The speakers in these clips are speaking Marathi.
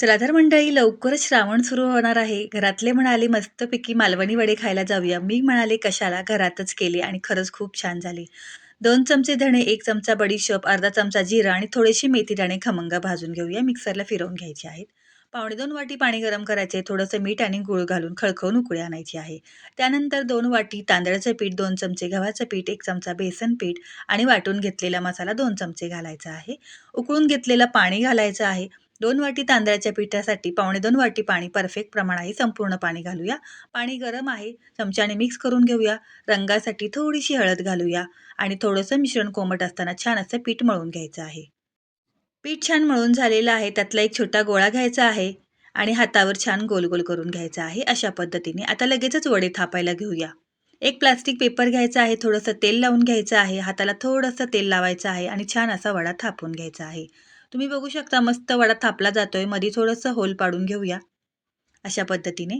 चला तर मंडळी, लवकरच श्रावण सुरू होणार आहे. घरातले म्हणाले मस्तपैकी मालवणी वडे खायला जाऊया. मी म्हणाले कशाला, घरातच केले आणि खरंच खूप छान झाले. 2 चमचे धणे, 1 चमचा बडीशेप, अर्धा चमचा जिरा आणि थोडीशी मेथीदाणे खमंग भाजून घेऊया. मिक्सरला फिरवून घ्यायचे आहेत. पावणे 2 वाटी पाणी गरम करायचे. थोडंसं मीठ आणि गूळ घालून खळखळून उकळी आणायची आहे. त्यानंतर 2 वाटी तांदळाचं पीठ, 2 चमचे गव्हाचं पीठ, 1 चमचा बेसन पीठ आणि वाटून घेतलेला मसाला 2 चमचे घालायचा आहे. उकळून घेतलेलं पाणी घालायचं आहे. 2 वाटी तांदळाच्या पिठासाठी पावणे 2 वाटी पाणी परफेक्ट प्रमाण आहे. संपूर्ण पाणी घालूया. पाणी गरम आहे. चमच्याने मिक्स करून घेऊया. रंगासाठी थोडीशी हळद घालूया आणि थोडंसं मिश्रण कोमट असताना छान असं पीठ मळून घ्यायचं आहे. पीठ छान मळून झालेलं आहे. त्यातला एक छोटा गोळा घ्यायचा आहे आणि हातावर छान गोल-गोल करून घ्यायचा आहे. अशा पद्धतीने आता लगेचच वडे थापायला घेऊया. एक प्लास्टिक पेपर घ्यायचा आहे. थोडंसं तेल लावून घ्यायचं आहे. हाताला थोडंसं तेल लावायचं आहे आणि छान असा वडा थापून घ्यायचा आहे. तुम्ही बघू शकता मस्त वडा थापला जातोय. मध्ये थोडंसं होल पाडून घेऊया. अशा पद्धतीने.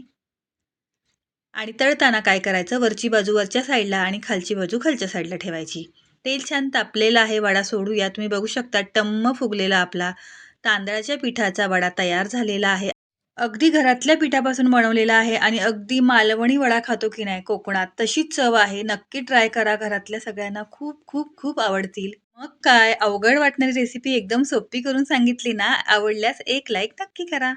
आणि तळताना काय करायचं, वरची बाजू वरच्या साईडला आणि खालची बाजू खालच्या साईडला ठेवायची. तेल छान तापलेलं आहे. वडा सोडूया. तुम्ही बघू शकता टम्म फुगलेला आपला तांदळाच्या पिठाचा वडा तयार झालेला आहे. अगदी घरातल्या पिठापासून बनवलेला आहे आणि अगदी मालवणी वडा खातो की नाही कोकणात, तशीच चव आहे. नक्की ट्राय करा. घरातल्या सगळ्यांना खूप खूप खूप आवडतील. मग काय, अवघड वाटणारी रेसिपी एकदम सोपी करून सांगितली ना? आवडल्यास एक लाईक नक्की करा.